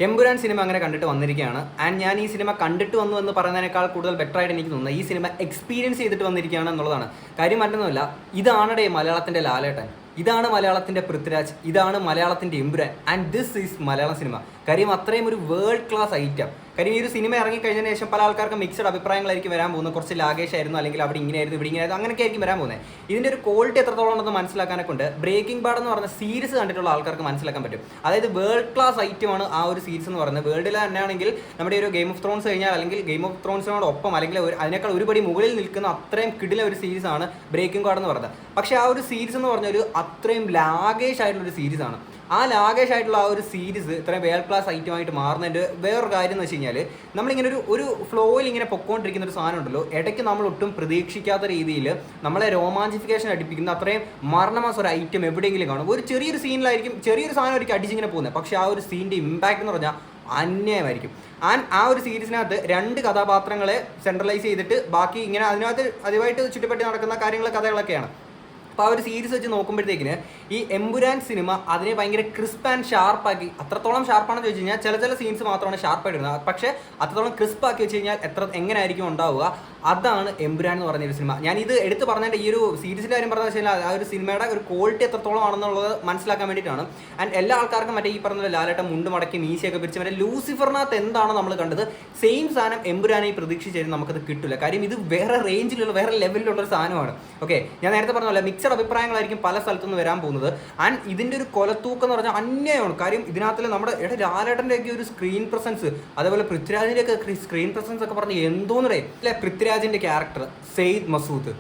Empuraan cinema അങ്ങനെ കണ്ടിട്ട് വന്നിരിക്കുകയാണ്. ആൻഡ് ഞാൻ ഈ സിനിമ കണ്ടിട്ട് വന്നു എന്ന് പറയുന്നതിനേക്കാൾ കൂടുതൽ ബെറ്റർ ആയിട്ട് എനിക്ക് തോന്നുന്നത് ഈ സിനിമ എക്സ്പീരിയൻസ് ചെയ്തിട്ട് വന്നിരിക്കുകയാണ് എന്നുള്ളതാണ്. കാര്യം മറ്റൊന്നുമല്ല, ഇതാണടേ മലയാളത്തിൻ്റെ ലാലേട്ടൻ, ഇതാണ് മലയാളത്തിൻ്റെ പൃഥ്വിരാജ്, ഇതാണ് മലയാളത്തിൻ്റെ Empuraan. And this is Malayalam cinema. കാര്യം അത്രയും ഒരു വേൾഡ് ക്ലാസ് ഐറ്റം. കാര്യം ഈ ഒരു സിനിമ ഇറങ്ങിക്കഴിഞ്ഞതിന് ശേഷം പല ആൾക്കാർക്ക് മിക്സഡ് അഭിപ്രായങ്ങളായിരിക്കും വരാൻ പോകുന്നത്. കുറച്ച് ലാഗേഷായിരുന്നു, അല്ലെങ്കിൽ അവിടെ ഇങ്ങനെയായിരുന്നു, ഇവിടെ ഇങ്ങനെയായിരുന്നു, അങ്ങനെയൊക്കെ ആയിരിക്കും വരാൻ പോകുന്നത്. ഇതിൻ്റെ ഒരു ക്വാളിറ്റി എത്രത്തോളം ഉണ്ടെന്ന് മനസ്സിലാക്കാനൊക്കെ ഉണ്ട്. ബ്രേക്കിംഗ് ബാഡ് എന്ന് പറഞ്ഞ സീരീസ് കണ്ടിട്ടുള്ള ആൾക്കാർക്ക് മനസ്സിലാക്കാൻ പറ്റും. അതായത് വേൾഡ് ക്ലാസ് ഐറ്റമാണ് ആ ഒരു സീരീസ് എന്ന് പറയുന്നത്. വേൾഡിൽ തന്നെയാണെങ്കിൽ നമ്മുടെ ഒരു ഗെയിം ഓഫ് ത്രോൺസ് കഴിഞ്ഞാൽ, അല്ലെങ്കിൽ ഗെയിം ഓഫ് ത്രോൺസിനോടൊപ്പം, അല്ലെങ്കിൽ അതിനേക്കാൾ ഒരുപടി മുകളിൽ നിൽക്കുന്ന അത്രയും കിടില ഒരു സീരീസാണ് ബ്രേക്കിംഗ് ബാഡ് എന്ന് പറയുന്നത്. പക്ഷേ ആ ഒരു സീരീസ് എന്ന് പറഞ്ഞൊരു അത്രയും ലാഗേഷ് ആയിട്ടുള്ളൊരു സീരീസാണ്. ആ ലാഗേഷ് ആയിട്ടുള്ള ആ ഒരു സീരീസ് ഇത്രയും വേൾഡ് ക്ലാസ് ഐറ്റമായിട്ട് മാറുന്നതിൻ്റെ വേറൊരു കാര്യം എന്ന് വെച്ച് കഴിഞ്ഞാൽ, നമ്മളിങ്ങനെ ഒരു ഫ്ലോയിൽ ഇങ്ങനെ പൊക്കോണ്ടിരിക്കുന്ന ഒരു സാധനം ഉണ്ടല്ലോ, ഇടയ്ക്ക് നമ്മൾ ഒട്ടും പ്രതീക്ഷിക്കാത്ത രീതിയിൽ നമ്മളെ രോമാഞ്ചിഫിക്കേഷൻ അടിപ്പിക്കുന്ന അത്രയും മരണമാസം ഒരു ഐറ്റം എവിടെയെങ്കിലും കാണും. ഒരു ചെറിയൊരു സീനിലായിരിക്കും, ചെറിയൊരു സാധനം ഒരിക്കൽ അടിച്ചിങ്ങനെ പോകുന്നത്. പക്ഷേ ആ ഒരു സീനിൻ്റെ ഇമ്പാക്റ്റ് എന്ന് പറഞ്ഞാൽ അന്യായമായിരിക്കും. ആ ഒരു സീരീസിനകത്ത് 2 കഥാപാത്രങ്ങളെ സെൻട്രലൈസ് ചെയ്തിട്ട് ബാക്കി ഇങ്ങനെ അതിനകത്ത് അതുമായിട്ട് ചുറ്റിപ്പറ്റി നടക്കുന്ന കഥകളൊക്കെയാണ്. അപ്പോൾ ആ ഒരു സീരീസ് വെച്ച് നോക്കുമ്പോഴത്തേക്കിന് ഈ എമ്പുരാൻ സിനിമ അതിനെ ഭയങ്കര ക്രിസ്പ് ആൻഡ് ഷാർപ്പാക്കി. അത്രത്തോളം ഷാർപ്പാണെന്ന് ചോദിച്ചു കഴിഞ്ഞാൽ ചില സീൻസ് മാത്രമാണ് ഷാർപ്പായിട്ട് വരുന്നത്. പക്ഷേ അത്രത്തോളം ക്രിസ്പാക്കി വെച്ച് കഴിഞ്ഞാൽ എങ്ങനെയായിരിക്കും ഉണ്ടാവുക, അതാണ് എമ്പുരാൻ എന്ന് പറഞ്ഞൊരു സിനിമ. ഞാൻ ഇത് എടുത്ത് പറഞ്ഞതിൻ്റെ ഈ ഒരു സീരീസിൻ്റെ കാര്യം പറഞ്ഞു വെച്ചാൽ ആ ഒരു സിനിമയുടെ ഒരു ക്വാളിറ്റി എത്രത്തോളം ആണെന്നുള്ളത് മനസ്സിലാക്കാൻ വേണ്ടിയിട്ടാണ്. ആൻഡ് എല്ലാ ആൾക്കാർക്കും മറ്റേ ഈ പറഞ്ഞ ലാലേട്ടൻ മുണ്ട് മടക്കി മീശയൊക്കെ പിരിച്ച് മറ്റേ ലൂസിഫറിനകത്ത് എന്താണ് നമ്മൾ കണ്ടത്, സെയിം സാധനം എമ്പുരാനായി പ്രതീക്ഷിച്ചാലും നമുക്കത് കിട്ടില്ല. കാര്യം ഇത് വേറെ റേഞ്ചിലുള്ള, വേറെ ലെവലിലുള്ളൊരു സാധനമാണ്. ഓക്കെ, ഞാൻ നേരത്തെ പറഞ്ഞ മിക്സഡ് അഭിപ്രായങ്ങളായിരിക്കും പല സ്ഥലത്തുനിന്ന് വരാൻ പോകുന്നത്. ആൻഡ് ഇതിൻ്റെ ഒരു കൊലത്തൂക്കം എന്ന് പറഞ്ഞാൽ അന്യായമാണ്. കാര്യം ഇതിനകത്തിൽ നമ്മുടെ ലാലേട്ടൻ്റെയൊക്കെ ഒരു സ്ക്രീൻ പ്രസൻസ്, അതേപോലെ പൃഥ്വിരാജിൻ്റെയൊക്കെ സ്ക്രീൻ പ്രസൻസ് ഒക്കെ പറഞ്ഞ് എന്തോന്നറേ അല്ലെ. പൃഥ്വിരാജിൻ്റെ ക്യാരക്ടർ സെയ്ദ് മസൂദ്,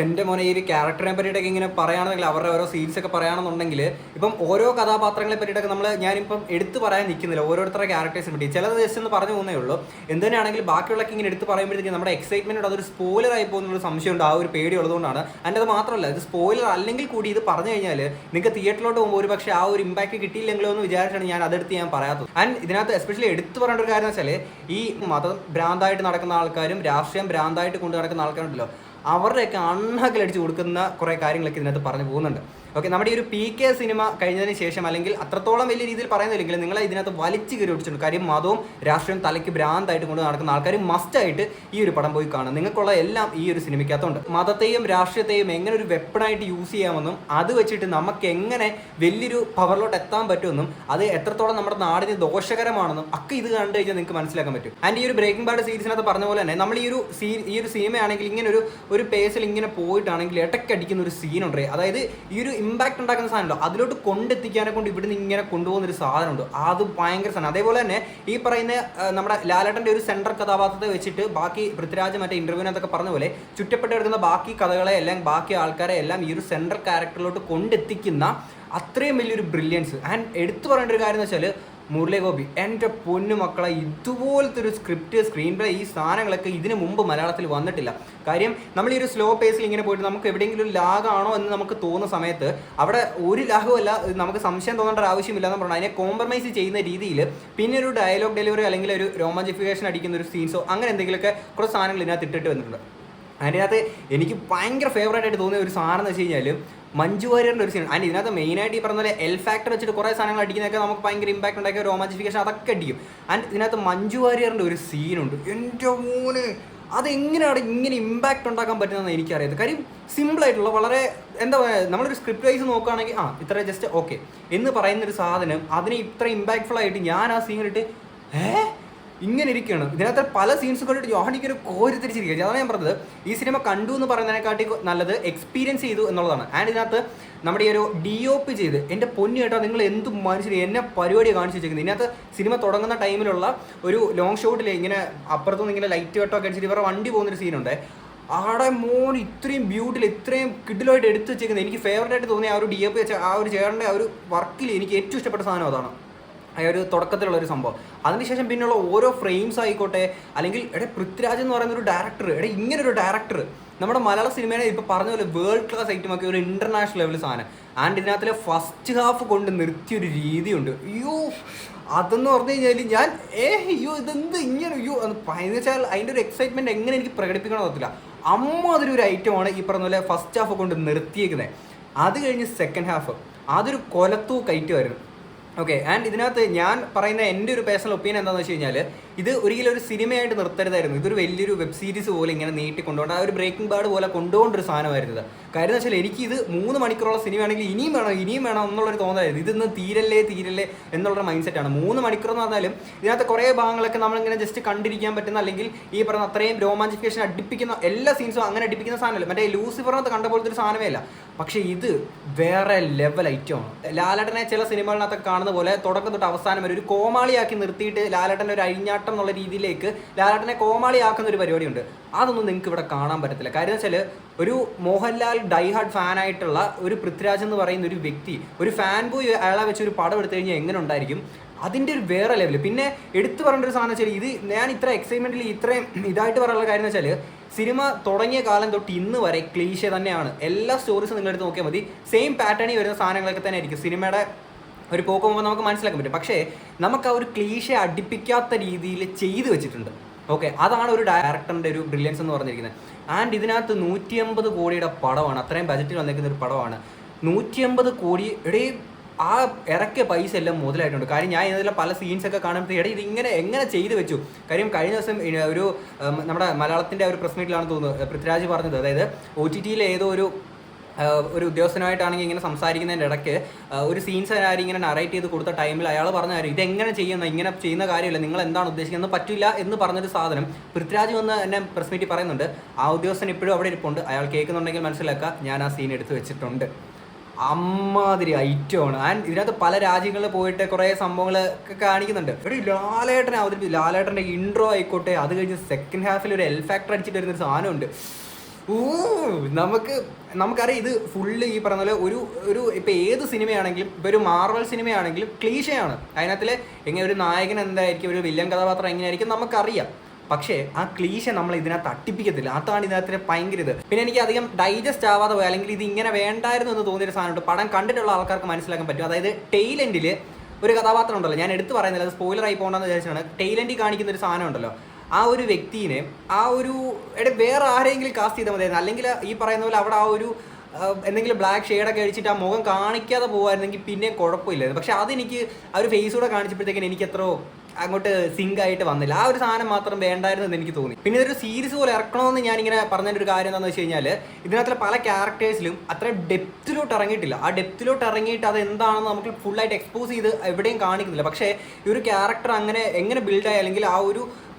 എൻ്റെ മോനെ ഈ ഒരു ക്യാരക്ടറിനെ പറ്റിയിട്ടൊക്കെ ഇങ്ങനെ പറയുകയാണെന്നുണ്ടെങ്കിൽ, അവരുടെ ഓരോ സീൻസൊക്കെ പറയുകയാണെന്നുണ്ടെങ്കിൽ, ഇപ്പം ഓരോ കഥാപാത്രങ്ങളെ പറ്റിയിട്ടൊക്കെ ഞാനിപ്പം എടുത്ത് പറയാൻ നിൽക്കുന്നില്ല, ഓരോരുത്തരുടെ ക്യാരക്ടേഴ്സിനെ പറ്റി ചിലത് ജസ്റ്റ് ഒന്ന് പറഞ്ഞു പോകുന്നേ ഉള്ളൂ. എന്തുതന്നെയാണെങ്കിൽ ബാക്കിയുള്ളൊക്കെ ഇങ്ങനെ എടുത്ത് പറയുമ്പോഴത്തേക്കും നമ്മുടെ എക്സൈറ്റ്മെൻറ്റ് അതൊരു സ്പോയിലറായി പോകുന്നൊരു സംശയമുണ്ട്. ആ ഒരു പേടി ഉള്ളതുകൊണ്ടാണ്. അതിൻ്റെ അത് മാത്രമല്ല, ഇത് സ്പോയിലർ അല്ലെങ്കിൽ കൂടി ഇത് പറഞ്ഞു കഴിഞ്ഞാൽ നിങ്ങൾക്ക് തിയേറ്ററിലോട്ട് പോകുമ്പോൾ ഒരു പക്ഷേ ആ ഒരു ഇമ്പാക്റ്റ് കിട്ടിയില്ലെങ്കിലോ എന്ന് വിചാരിച്ചാണ് ഞാൻ ഞാൻ പറയാത്തത്. ആൻഡ് ഇതിനകത്ത് എസ്പെഷ്യലി എടുത്തു പറയേണ്ട ഒരു കാര്യം എന്ന് വെച്ചാൽ, ഈ മതം ഭ്രാന്തായിട്ട് നടക്കുന്ന ആൾക്കാരും രാഷ്ട്രീയം ഭ്രാന്തായിട്ട് കൊണ്ടു നടക്കുന്ന ആൾക്കാരുണ്ടല്ലോ, അവരുടെയൊക്കെ അണ്ണാക്കിലടിച്ച് കൊടുക്കുന്ന കുറേ കാര്യങ്ങളൊക്കെ ഇതിനകത്ത് പറഞ്ഞു പോകുന്നുണ്ട്. ഓക്കെ, നമ്മുടെ ഈ ഒരു PK സിനിമ കഴിഞ്ഞതിന് ശേഷം, അല്ലെങ്കിൽ അത്രത്തോളം വലിയ രീതിയിൽ പറയുന്നില്ലെങ്കിൽ, നിങ്ങളെ ഇതിനകത്ത് വലിച്ചു കയറി ഒടിച്ചിട്ടുണ്ട്. കാര്യം മതവും രാഷ്ട്രീയവും തലയ്ക്ക് ഭ്രാന്തായിട്ട് കൊണ്ട് നടക്കുന്ന ആൾക്കാർ മസ്റ്റായിട്ട് ഈ ഒരു പടം പോയി കാണും. നിങ്ങൾക്കുള്ള എല്ലാം ഈ ഒരു സിനിമയ്ക്കകത്തുണ്ട്. മതത്തെയും രാഷ്ട്രീയത്തെയും എങ്ങനെ ഒരു വെപ്പണായിട്ട് യൂസ് ചെയ്യാമെന്നും, അത് വെച്ചിട്ട് നമുക്ക് എങ്ങനെ വലിയൊരു പവറിലോട്ട് എത്താൻ പറ്റുമെന്നും, അത് എത്രത്തോളം നമ്മുടെ നാടിന് ദോഷകരമാണെന്നും ഒക്കെ ഇത് കണ്ടു കഴിഞ്ഞാൽ നിങ്ങൾക്ക് മനസ്സിലാക്കാൻ പറ്റും. ആൻഡ് ഈ ഒരു ബ്രേക്കിംഗ് ബാഡ് സീരീസിനകത്ത് പറഞ്ഞ പോലെ തന്നെ, നമ്മൾ ഈ ഒരു സിനിമയാണെങ്കിൽ ഇങ്ങനെ ഒരു പേസിൽ ഇങ്ങനെ പോയിട്ടാണെങ്കിൽ ഇടയ്ക്കടിക്കുന്ന ഒരു സീനുണ്ട്. അതായത് ഈ ഒരു ഇമ്പാക്ട് ഉണ്ടാക്കുന്ന സാധനമല്ലോ, അതിലോട്ട് കൊണ്ടെത്തിക്കാനെ കൊണ്ട് ഇവിടുന്ന് ഇങ്ങനെ കൊണ്ടുപോകുന്നൊരു സാധനമുണ്ട്. അത് ഭയങ്കര സാധനം. അതേപോലെ തന്നെ ഈ പറയുന്ന നമ്മുടെ ലാലേട്ടൻ്റെ ഒരു സെൻട്രൽ കഥാപാത്രത്തെ വെച്ചിട്ട് ബാക്കി പൃഥ്വിരാജ് മറ്റേ ഇൻ്റർവ്യൂവിനകത്തൊക്കെ പറഞ്ഞ പോലെ ചുറ്റപ്പെട്ട് കിടക്കുന്ന ബാക്കി കഥകളെ എല്ലാം, ബാക്കി ആൾക്കാരെ എല്ലാം ഈ ഒരു സെൻട്രൽ ക്യാരക്ടറിലോട്ട് കൊണ്ടെത്തിക്കുന്ന അത്രയും വലിയൊരു ബ്രില്യൻസ്. ആൻഡ് എടുത്തു പറയേണ്ട ഒരു കാര്യം എന്ന് വെച്ചാൽ, മുരളി ഗോപി, എൻ്റെ പൊന്നു മക്കളെ, ഇതുപോലത്തെ ഒരു സ്ക്രിപ്റ്റ്, സ്ക്രീൻ പ്ലേ, ഈ സാധനങ്ങളൊക്കെ ഇതിനു മുമ്പ് മലയാളത്തിൽ വന്നിട്ടില്ല. കാര്യം നമ്മൾ ഈ ഒരു സ്ലോ പേസിൽ ഇങ്ങനെ പോയിട്ട് നമുക്ക് എവിടെയെങ്കിലും ഒരു ലാഗാണോ എന്ന് നമുക്ക് തോന്നുന്ന സമയത്ത് അവിടെ ഒരു ലാഗുമല്ല, നമുക്ക് സംശയം തോന്നേണ്ട ഒരു ആവശ്യമില്ല എന്ന് പറഞ്ഞാൽ അതിനെ കോംപ്രമൈസ് ചെയ്യുന്ന രീതിയിൽ പിന്നെ ഒരു ഡയലോഗ് ഡെലിവറി അല്ലെങ്കിൽ ഒരു രോമാഞ്ചിഫിക്കേഷൻ അടിക്കുന്ന ഒരു സീൻസോ അങ്ങനെ എന്തെങ്കിലുമൊക്കെ കുറച്ച് സാധനങ്ങൾ ഇതിനകത്ത് ഇട്ടിട്ട് വന്നിട്ടുണ്ട്. അതിനകത്ത് എനിക്ക് ഭയങ്കര ഫേവറേറ്റ് ആയിട്ട് തോന്നിയ ഒരു സാധനം എന്ന് വെച്ച് കഴിഞ്ഞാൽ, മഞ്ജു വാര്യറിൻ്റെ ഒരു സീൻ. ആൻഡ് ഇതിനകത്ത് മെയിനായിട്ട് ഈ പറഞ്ഞ പോലെ എൽ ഫാക്ടർ വെച്ചിട്ട് കുറേ സാധനങ്ങൾ അടിക്കുന്നതൊക്കെ നമുക്ക് ഭയങ്കര ഇമ്പാക്ട് ഉണ്ടാക്കിയ രോമാഞ്ചിഫിക്കേഷൻ അതൊക്കെ അടിക്കും. ആൻഡ് ഇതിനകത്ത് മഞ്ജു വാര്യറിൻ്റെ ഒരു സീനുണ്ട്, എൻ്റെ മോന്, അതെങ്ങനെയാണ് ഇങ്ങനെ ഇമ്പാക്റ്റ് ഉണ്ടാക്കാൻ പറ്റുന്നതെന്ന് എനിക്കറിയാം. കാര്യം സിമ്പിളായിട്ടുള്ള, വളരെ എന്താ പറയുക, നമ്മളൊരു സ്ക്രിപ്റ്റ് വൈസ് നോക്കുകയാണെങ്കിൽ ഇത്ര ജസ്റ്റ് ഓക്കെ എന്ന് പറയുന്നൊരു സാധനം അതിനെ ഇത്ര ഇമ്പാക്ട്ഫുൾ ആയിട്ട് ഞാൻ ആ സീൻ ഇട്ട് ഇങ്ങനെ ഇരിക്കുകയാണ്. ഇതിനകത്ത് പല സീൻസ് കണ്ടിട്ട് ഞാനിക്കൊരു കോരിത്തിരിച്ചിരിക്കുക. അതാണ് ഞാൻ പറഞ്ഞത്, ഈ സിനിമ കണ്ടു എന്ന് പറയുന്നതിനെക്കാട്ടി നല്ലത് എക്സ്പീരിയൻസ് ചെയ്തു എന്നുള്ളതാണ്. ആൻഡ് ഇതിനകത്ത് നമ്മുടെ ഈ ഒരു DOP ചെയ്ത്, എൻ്റെ പൊന്നു കേട്ടോ, നിങ്ങൾ എന്ത് മനുഷ്യന് എന്നെ പരിപാടി കാണിച്ചു വെച്ചിരിക്കുന്നത്. ഇതിനകത്ത് സിനിമ തുടങ്ങുന്ന ടൈമിലുള്ള ഒരു ലോങ് ഷോട്ടിൽ ഇങ്ങനെ അപ്പുറത്തുനിന്ന് ഇങ്ങനെ ലൈറ്റ് വെട്ടമൊക്കെ അടിച്ചിട്ട് ഇവരുടെ വണ്ടി പോകുന്നൊരു സീനുണ്ട്. ആടെ മോൻ ഇത്രയും ബ്യൂട്ടിൽ, ഇത്രയും കിഡിലായിട്ട് എടുത്ത് വെച്ചേക്കുന്നത്. എനിക്ക് ഫേവറേറ്റ് ആയിട്ട് തോന്നിയ ആ ഒരു DOP വെച്ച ആ ഒരു ചേട്ടൻ്റെ ആ ഒരു വർക്കിൽ എനിക്ക് ഏറ്റവും ഇഷ്ടപ്പെട്ട സാധനം അതാണ്. ആ ഒരു തുടക്കത്തിലുള്ളൊരു സംഭവം. അതിനുശേഷം പിന്നെയുള്ള ഓരോ ഫ്രെയിംസ് ആയിക്കോട്ടെ, അല്ലെങ്കിൽ പൃഥ്വിരാജ് എന്ന് പറയുന്ന ഒരു ഡയറക്ടർ, ഇങ്ങനൊരു ഡയറക്ടർ നമ്മുടെ മലയാള സിനിമയെ ഇപ്പോൾ പറഞ്ഞ പോലെ വേൾഡ് ക്ലാസ് ഐറ്റമൊക്കെ ഒരു ഇൻ്റർനാഷണൽ ലെവൽ സാധനം. ആൻഡ് ഇതിനകത്തിലെ ഫസ്റ്റ് ഹാഫ് കൊണ്ട് നിർത്തിയൊരു രീതിയുണ്ട്. അതെന്ന് പറഞ്ഞു കഴിഞ്ഞാൽ ഇതെന്ത് ഇങ്ങനെ എന്ന് വെച്ചാൽ അതിൻ്റെ ഒരു എക്സൈറ്റ്മെൻറ്റ് എങ്ങനെ എനിക്ക് പ്രകടിപ്പിക്കണമെന്ന് പറ്റില്ല. അതൊരു ഐറ്റമാണ് ഈ പറഞ്ഞ പോലെ ഫസ്റ്റ് ഹാഫ് കൊണ്ട് നിർത്തിയേക്കുന്നത്. അത് കഴിഞ്ഞ് സെക്കൻഡ് ഹാഫ് അതൊരു കൊലത്തൂ കയറ്റുമായിരുന്നു. ഓക്കെ. ആൻഡ് ഇതിനകത്ത് ഞാൻ പറയുന്ന എൻ്റെ ഒരു പേഴ്സണൽ ഒപ്പീനിയൻ എന്താണെന്ന് വെച്ച് കഴിഞ്ഞാൽ, ഇത് ഒരിക്കലും ഒരു സിനിമയായിട്ട് നിർത്തരുതായിരുന്നു. ഇതൊരു വലിയൊരു വെബ് സീരീസ് പോലെ ഇങ്ങനെ നീട്ടി കൊണ്ടുപോകേണ്ട, ആ ഒരു ബ്രേക്കിംഗ് ബാഡ് പോലെ കൊണ്ടുപോകേണ്ട ഒരു സാധനമായിരുന്നു ഇത്. കാര്യം എന്ന് വെച്ചാൽ എനിക്കിത് 3 മണിക്കൂറുള്ള സിനിമയാണെങ്കിൽ ഇനിയും വേണം എന്നുള്ളൊരു തോന്നലായിരുന്നു. ഇതൊന്നും തീരല്ലേ എന്നുള്ളൊരു മൈൻഡ് സെറ്റാണ്. 3 മണിക്കൂർ എന്ന് പറഞ്ഞാലും ഇതിനകത്ത് കുറേ ഭാഗങ്ങളൊക്കെ നമ്മളിങ്ങനെ ജസ്റ്റ് കണ്ടിരിക്കാൻ പറ്റുന്ന, അല്ലെങ്കിൽ ഈ പറഞ്ഞ അത്രയും രോമാഞ്ചിഫിക്കേഷൻ അടിപ്പിക്കുന്ന എല്ലാ സീൻസും അങ്ങനെ അടിപ്പിക്കുന്ന സാധനമല്ല. മറ്റേ ലൂസിഫറിനകത്ത് കണ്ട പോലത്തെ ഒരു സാധനമേ അല്ല. പക്ഷേ ഇത് വേറെ ലെവൽ ഐറ്റമാണ്. ലാലേട്ടനെ ചില സിനിമകളിനകത്തൊക്കെ കാണുന്ന പോലെ തുടക്കം തൊട്ട് അവസാനം വരെ ഒരു കോമാളിയാക്കി നിർത്തിയിട്ട് ലാലേട്ടൻ്റെ ഒരു അഴിഞ്ഞാട്ടം എന്നുള്ള രീതിയിലേക്ക് ലാലേട്ടനെ കോമാളിയാക്കുന്ന ഒരു പരിപാടിയുണ്ട്. അതൊന്നും നിങ്ങൾക്ക് ഇവിടെ കാണാൻ പറ്റത്തില്ല. കാര്യം എന്ന് വെച്ചാൽ, ഒരു മോഹൻലാൽ ഡൈഹാർഡ് ഫാനായിട്ടുള്ള ഒരു പൃഥ്വിരാജ് എന്ന് പറയുന്ന ഒരു വ്യക്തി, ഒരു ഫാൻ ബോയ് അയാളെ വെച്ച് ഒരു പടം എടുത്തു കഴിഞ്ഞാൽ എങ്ങനെ ഉണ്ടായിരിക്കും, അതിൻ്റെ ഒരു വേറെ ലെവൽ. പിന്നെ എടുത്തു പറയേണ്ട ഒരു സാധനം വെച്ചാൽ, ഇത് ഞാൻ ഇത്ര എക്സൈറ്റ്മെൻറ്റിൽ ഇത്രയും ഇതായിട്ട് പറയാനുള്ള കാര്യം എന്ന് വെച്ചാൽ, സിനിമ തുടങ്ങിയ കാലം തൊട്ട് ഇന്ന് വരെ ക്ലീശ തന്നെയാണ്. എല്ലാ സ്റ്റോറീസും നിങ്ങളെടുത്ത് നോക്കിയാൽ മതി, സെയിം പാറ്റേണിൽ വരുന്ന സാധനങ്ങളൊക്കെ തന്നെ ആയിരിക്കും. സിനിമയുടെ ഒരു പോക്ക് പോകുമ്പോൾ നമുക്ക് മനസ്സിലാക്കാൻ പറ്റും. പക്ഷേ നമുക്ക് ആ ഒരു ക്ലീശ അടുപ്പിക്കാത്ത രീതിയിൽ ചെയ്തു വെച്ചിട്ടുണ്ട്. ഓക്കെ, അതാണ് ഒരു ഡയറക്ടറിൻ്റെ ഒരു ബ്രില്യൻസ് എന്ന് പറഞ്ഞിരിക്കുന്നത്. ആൻഡ് ഇതിനകത്ത് 150 കോടിയുടെ പടമാണ്, അത്രയും ബജറ്റിൽ വന്നിരിക്കുന്ന ഒരു പടമാണ്. 150 കോടി ആ ഇറക്കിയ പൈസ എല്ലാം മുതലായിട്ടുണ്ട്. കാര്യം ഞാൻ ഇതിലെ പല സീൻസൊക്കെ കാണുമ്പോൾ ഇത് എങ്ങനെ ചെയ്തു വെച്ചു. കാര്യം കഴിഞ്ഞ ദിവസം ഒരു നമ്മുടെ മലയാളത്തിൻ്റെ ഒരു പ്രസ് മീറ്റിലാണ് തോന്നുന്നത് പൃഥ്വിരാജ് പറഞ്ഞത്, അതായത് OTT ഏതോ ഒരു ഉദ്യോഗസ്ഥനായിട്ടാണെങ്കിൽ ഇങ്ങനെ സംസാരിക്കുന്നതിൻ്റെ ഇടയ്ക്ക് ഒരു സീൻസ് ആരും ഇങ്ങനെ നറേറ്റ് ചെയ്ത് കൊടുത്ത ടൈമിൽ അയാൾ പറഞ്ഞ കാര്യം, ഇതെങ്ങനെ ഇങ്ങനെ ചെയ്യുന്ന കാര്യമില്ല, നിങ്ങൾ എന്താണ് ഉദ്ദേശിക്കുന്നത്, പറ്റില്ല എന്ന് പറഞ്ഞൊരു സാധനം പൃഥ്വിരാജ് വന്ന് എന്നെ പ്രസ് മീറ്റിൽ പറയുന്നുണ്ട്. ആ ഉദ്യോഗസ്ഥൻ ഇപ്പോഴും അവിടെ ഇരിപ്പുണ്ട്, അയാൾ കേൾക്കുന്നുണ്ടെങ്കിൽ മനസ്സിലാക്കുക, ഞാൻ ആ സീൻ എടുത്ത് വെച്ചിട്ടുണ്ട്. അമ്മാതിരി ഐറ്റമാണ്. ആൻഡ് ഇതിനകത്ത് പല രാജ്യങ്ങളിൽ പോയിട്ട് കുറേ സംഭവങ്ങളൊക്കെ കാണിക്കുന്നുണ്ട്. ലാലേട്ടൻ്റെ ഇൻട്രോ ആയിക്കോട്ടെ, അത് കഴിഞ്ഞ് സെക്കൻഡ് ഹാഫിൽ ഒരു എൽ ഫാക്ടർ അടിച്ചിട്ട് വരുന്നൊരു സാധനമുണ്ട്. നമുക്കറിയാം ഇത് ഫുള്ള് ഈ പറഞ്ഞ പോലെ ഒരു ഇപ്പം ഏത് സിനിമയാണെങ്കിലും, ഇപ്പോൾ ഒരു മാർവൽ സിനിമയാണെങ്കിലും ക്ലീശയാണ്. അതിനകത്തിൽ എങ്ങനെ ഒരു നായകൻ എന്തായിരിക്കും, ഒരു വില്ലൻ കഥാപാത്രം എങ്ങനെയായിരിക്കും നമുക്കറിയാം. പക്ഷേ ആ ക്ലീശ നമ്മൾ ഇതിനകത്ത് തട്ടിപ്പിക്കത്തില്ല. അതാണ് ഇതിനകത്ത് ഭയങ്കര ഇത്. പിന്നെ എനിക്ക് അധികം ഡൈജസ്റ്റ് ആവാതെ പോയി, അല്ലെങ്കിൽ ഇത് ഇങ്ങനെ വേണ്ടായിരുന്നു എന്ന് തോന്നിയൊരു സാധനമുണ്ട്. പടം കണ്ടിട്ടുള്ള ആൾക്കാർക്ക് മനസ്സിലാക്കാൻ പറ്റും. അതായത് ടെയിൽ എൻഡിൽ ഒരു കഥാപാത്രം ഉണ്ടല്ലോ, ഞാൻ എടുത്ത് പറയുന്നില്ല, അത് സ്പോയിലറായി പോകണമെന്ന് വിചാരിച്ചാണ്. ടെയിൽ എൻഡിൽ കാണിക്കുന്ന ഒരു സാധനം ഉണ്ടല്ലോ, ആ ഒരു വ്യക്തിനെ വേറെ ആരെങ്കിലും കാസ്റ്റ് ചെയ്താൽ മതിയായിരുന്നു. അല്ലെങ്കിൽ ഈ പറയുന്ന പോലെ അവിടെ ആ ഒരു എന്തെങ്കിലും ബ്ലാക്ക് ഷെയ്ഡൊക്കെ അടിച്ചിട്ട് ആ മുഖം കാണിക്കാതെ പോകുമായിരുന്നെങ്കിൽ പിന്നെയും കുഴപ്പമില്ലായിരുന്നു. പക്ഷെ അതെനിക്ക് ആ ഒരു ഫേസ് കൂടെ കാണിച്ചപ്പോഴത്തേക്കും എനിക്ക് എത്രയോ അങ്ങോട്ട് സിങ്ക് ആയിട്ട് വന്നില്ല. ആ ഒരു സാധനം മാത്രം വേണ്ടായിരുന്നു എന്ന് എനിക്ക് തോന്നി. പിന്നെ ഇതൊരു സീരീസ് പോലെ ഇറക്കണമെന്ന് ഞാനിങ്ങനെ പറഞ്ഞൊരു കാര്യം എന്താണെന്ന് വെച്ച് കഴിഞ്ഞാൽ, ഇതിനകത്തുള്ള പല ക്യാരക്ടേഴ്സിലും അത്ര ഡെപ്തിലോട്ട് ഇറങ്ങിയിട്ടില്ല. ആ ഡെപ്തിലോട്ട് ഇറങ്ങിയിട്ട് അത് എന്താണെന്ന് നമുക്ക് ഫുള്ളായിട്ട് എക്സ്പോസ് ചെയ്ത് എവിടെയും കാണിക്കുന്നില്ല. പക്ഷേ ഈ ഒരു ക്യാരക്ടർ എങ്ങനെ ബിൽഡായി, അല്ലെങ്കിൽ ആ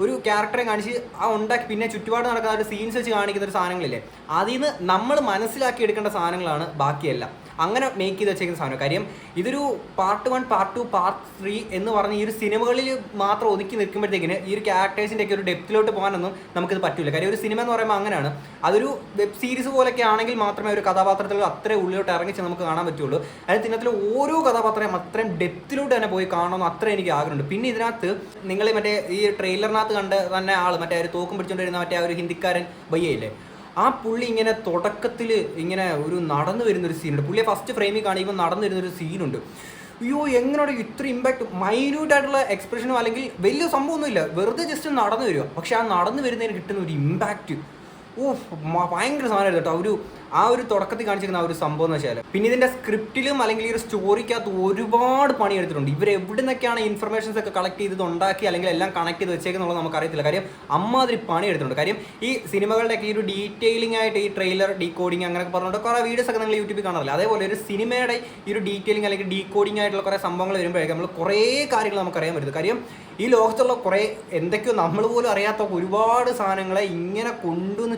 ഒരു ക്യാരക്ടറെ കാണിച്ച് ഉണ്ടാക്കി പിന്നെ ചുറ്റുപാട് നടക്കുന്ന ഒരു സീൻസ് വെച്ച് കാണിക്കുന്ന ഒരു സാധനങ്ങളില്ലേ, അതിൽ നിന്ന് നമ്മൾ മനസ്സിലാക്കി എടുക്കേണ്ട സാധനങ്ങളാണ് ബാക്കിയെല്ലാം. അങ്ങനെ മേക്ക് ചെയ്ത് വെച്ചേക്കുന്ന സാധനം. കാര്യം ഇതൊരു പാർട്ട് 1, പാർട്ട് 2, പാർട്ട് 3 എന്ന് പറഞ്ഞ് ഈ ഒരു സിനിമകളിൽ മാത്രം ഒതുക്കി നിൽക്കുമ്പോഴത്തേക്കിന് ഈ ഒരു ക്യാരക്ടേഴ്സിൻ്റെ ഒക്കെ ഒരു ഡെപ്തിലോട്ട് പോകാനൊന്നും നമുക്കിത് പറ്റില്ല. കാര്യം ഒരു സിനിമ എന്ന് പറയുമ്പോൾ അങ്ങനെയാണ്, അതൊരു വെബ് സീരീസ് പോലൊക്കെ ആണെങ്കിൽ മാത്രമേ ഒരു കഥാപാത്രത്തിൽ അത്രയും ഉള്ളിലോട്ട് ഇറങ്ങിച്ച് നമുക്ക് കാണാൻ പറ്റുള്ളൂ. അതായത് ഇതിനകത്തിൽ ഓരോ കഥാപാത്രയും അത്രയും ഡെപ്തിലോട്ട് തന്നെ പോയി കാണണമെന്ന് അത്രയും എനിക്ക് ആഗ്രഹമുണ്ട്. പിന്നെ ഇതിനകത്ത് നിങ്ങൾ മറ്റേ ഈ ട്രെയിലറിനകത്ത് കണ്ട് തന്നെ മറ്റേ ഒരു തോക്കും പിടിച്ചുകൊണ്ടിരുന്ന മറ്റേ ഒരു ഹിന്ദിക്കാരൻ ബയ്യയില്ലേ, ആ പുള്ളി ഇങ്ങനെ തുടക്കത്തിൽ ഇങ്ങനെ ഒരു നടന്നു വരുന്നൊരു സീനുണ്ട്. പുള്ളിയെ ഫസ്റ്റ് ഫ്രെയിമിൽ കാണിക്കുമ്പോൾ നടന്നു വരുന്നൊരു സീനുണ്ട്. അയ്യോ, എങ്ങനെയാണ് ഇത്ര ഇമ്പാക്ട്, മൈന്യൂട്ട് ആയിട്ടുള്ള എക്സ്പ്രഷനോ അല്ലെങ്കിൽ വലിയ സംഭവമൊന്നുമില്ല, വെറുതെ ജസ്റ്റ് നടന്നു വരിക. പക്ഷെ ആ നടന്നു വരുന്നതിന് കിട്ടുന്ന ഒരു ഇമ്പാക്റ്റ് ഭയങ്കര സാധനമായിരുന്നു കേട്ടോ. ആ ഒരു തുടക്കത്തിൽ കാണിച്ചിരിക്കുന്ന ആ ഒരു സംഭവം എന്ന് വെച്ചാൽ. പിന്നെ ഇതിൻ്റെ സ്ക്രിപ്റ്റിലും അല്ലെങ്കിൽ ഈ ഒരു സ്റ്റോറിക്കകത്ത് ഒരുപാട് പണിയെടുത്തിട്ടുണ്ട്. ഇവർ എവിടെ നിന്നൊക്കെയാണ് ഇൻഫർമേഷൻസ് ഒക്കെ കളക്ട് ചെയ്ത് ഉണ്ടാക്കി അല്ലെങ്കിൽ എല്ലാം കണക്ട് ചെയ്ത് വെച്ചേക്കുന്നുള്ളത് നമുക്കറിയത്തില്ല. കാര്യം അമ്മാതിരി പണിയെടുത്തിട്ടുണ്ട്. കാര്യം ഈ സിനിമകളുടെയൊക്കെ ഈ ഒരു ഡീറ്റെയിലിംഗ് ആയിട്ട് ഈ ട്രെയിലർ ഡീകോഡിങ് അങ്ങനെയൊക്കെ പറഞ്ഞിട്ട് കുറേ വീഡിയോസ് ഒക്കെ നിങ്ങൾ യൂട്യൂബിൽ കാണാറില്ല. അതേപോലെ ഒരു സിനിമയുടെ ഈ ഒരു ഡീറ്റെയിലിംഗ് അല്ലെങ്കിൽ ഡീകോഡിംഗ് ആയിട്ടുള്ള കുറേ സംഭവങ്ങൾ വരുമ്പോഴേക്കും നമ്മൾ കുറേ കാര്യങ്ങൾ നമുക്കറിയാൻ പറ്റും. കാര്യം ഈ ലോകത്തുള്ള കുറേ എന്തൊക്കെയോ നമ്മൾ പോലും അറിയാത്ത ഒരുപാട് സാധനങ്ങളെ ഇങ്ങനെ കൊണ്ടുവന്ന്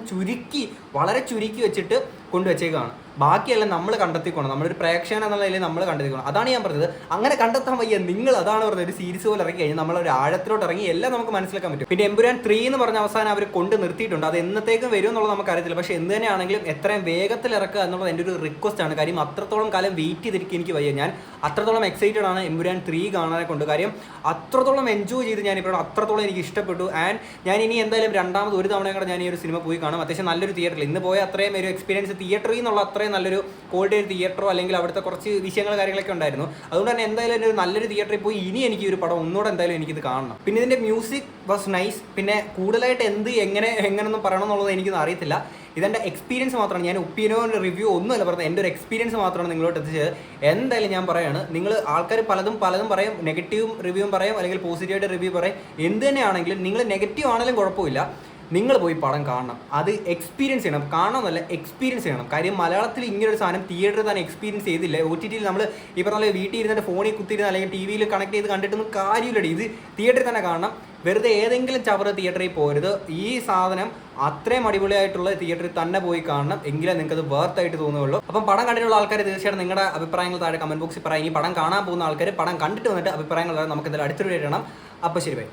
വളരെ ചുരുക്കി വെച്ചിട്ട് കൊണ്ടുവച്ചേക്കാണ്. ബാക്കിയെല്ലാം നമ്മൾ കണ്ടെത്തിക്കണം. നമ്മളൊരു പ്രേക്ഷകൻ എന്നുള്ള നിലയിൽ നമ്മൾ കണ്ടെത്തിക്കണം. അതാണ് ഞാൻ പറഞ്ഞത്. അങ്ങനെ കണ്ടെത്താൻ വയ്യ നിങ്ങൾ, അതാണ് പറഞ്ഞത്. ഒരു സീരീസ് പോലെ ഇറങ്ങി കഴിഞ്ഞാൽ നമ്മളൊരു ആഴത്തിലോട്ട് ഇറങ്ങി എല്ലാം നമുക്ക് മനസ്സിലാക്കാൻ പറ്റും. പിന്നെ എമ്പുരാൻ 3 എന്ന് പറഞ്ഞ അവസാനം അവർ കൊണ്ട് നിർത്തിയിട്ടുണ്ട്. അത് എന്നത്തേക്കും വരും എന്നുള്ളത് നമുക്കറിയത്തില്ല. പക്ഷേ എന്ത് തന്നെയാണെങ്കിലും എത്രയും വേഗത്തിൽ ഇറക്കുക എന്നുള്ളത് എൻ്റെ ഒരു റിക്വസ്റ്റ് ആണ്. കാര്യം അത്രത്തോളം കാലം വെയിറ്റ് ചെയ്തിരിക്കും എനിക്ക് വയ്യ. ഞാൻ അത്രത്തോളം എക്സൈറ്റഡ് ആണ് എമ്പുരാൻ 3 കാണാനെ കൊണ്ട്. കാര്യം അത്രത്തോളം എൻജോയ് ചെയ്ത് ഞാനിപ്പോൾ അത്രത്തോളം എനിക്ക് ഇഷ്ടപ്പെട്ടു. ആൻഡ് ഞാൻ ഇനി എന്തായാലും രണ്ടാമത് ഒരു തവണയും കൂടെ ഞാൻ ഈ ഒരു സിനിമ പോയി കാണും. അത്യാവശ്യം നല്ലൊരു തിയേറ്ററിൽ. ഇന്ന് പോയ അത്രയും ഒരു എക്സ്പീരിയൻസ് തിയേറ്ററിൽ നിന്നുള്ള അത്ര അത്രയും നല്ലൊരു ക്വാളിറ്റി ഒരു തിയേറ്ററോ അല്ലെങ്കിൽ അവിടുത്തെ കുറച്ച് വിഷയങ്ങൾ കാര്യങ്ങളൊക്കെ ഉണ്ടായിരുന്നു. അതുകൊണ്ട് തന്നെ എന്തായാലും ഒരു നല്ലൊരു തിയേറ്ററിൽ പോയി ഇനി എനിക്ക് ഒരു പടം ഒന്നുകൂടെ എന്തായാലും എനിക്കിത് കാണണം. പിന്നെ ഇതിൻ്റെ മ്യൂസിക് വാസ് നൈസ്. പിന്നെ കൂടുതലായിട്ട് എങ്ങനെയൊന്നും പറയണം എന്നുള്ളത് എനിക്കൊന്നും അറിയത്തില്ല. ഇതെൻ്റെ എക്സ്പീരിയൻസ് മാത്രമാണ്. ഞാൻ ഒപ്പീനിയോ റിവ്യൂ ഒന്നുമല്ല പറഞ്ഞത്, എൻ്റെ ഒരു എക്സ്പീരിയൻസ് മാത്രമാണ് നിങ്ങളോട് എത്തിച്ചത്. എന്തായാലും ഞാൻ പറയുകയാണ്, നിങ്ങൾ ആൾക്കാർ പലതും പറയും, നെഗറ്റീവും റിവ്യൂവും പറയും അല്ലെങ്കിൽ പോസിറ്റീവായിട്ട് റിവ്യൂ പറയും. എന്ത് തന്നെയാണെങ്കിലും നിങ്ങൾ നെഗറ്റീവ് ആണെങ്കിലും കുഴപ്പമില്ല, നിങ്ങൾ പോയി പടം കാണണം. അത് എക്സ്പീരിയൻസ് ചെയ്യണം. കാണണമെന്നല്ല, എക്സ്പീരിയൻസ് ചെയ്യണം. കാര്യം മലയാളത്തിൽ ഇങ്ങനൊരു സാധനം തിയേറ്ററിൽ തന്നെ എക്സ്പീരിയൻസ് ചെയ്തില്ല. OTTയിൽ നമ്മൾ ഈ പറഞ്ഞ വീട്ടിൽ ഇരുന്നിട്ട് ഫോണിൽ കുത്തിയിരുന്ന് അല്ലെങ്കിൽ TV യിൽ കണക്ട് ചെയ്ത് കണ്ടിട്ടൊന്നും കാര്യമില്ലടി. ഇത് തിയേറ്ററിൽ തന്നെ കാണണം. വെറുതെ ഏതെങ്കിലും ചവറ് തിയേറ്ററിൽ പോരുത്. ഈ സാധനം അത്രയും അടിപൊളിയായിട്ടുള്ള തിയേറ്ററിൽ തന്നെ പോയി കാണണം, എങ്കിലേ നിങ്ങൾക്ക് അത് വർത്തായിട്ട് തോന്നുകയുള്ളൂ. അപ്പം പടം കണ്ടിട്ടുള്ള ആൾക്കാർ തീർച്ചയായിട്ടും നിങ്ങളുടെ അഭിപ്രായങ്ങൾ താഴെ കമന്റ് ബോക്സിൽ പറയാം. ഈ പടം കാണാൻ പോകുന്ന ആൾക്കാർ പടം കണ്ടിട്ട് വന്നിട്ട് അഭിപ്രായങ്ങൾ നമുക്ക് എന്തായാലും അടുത്തൊരു ഇടണം. അപ്പോൾ ശരി, ബൈ.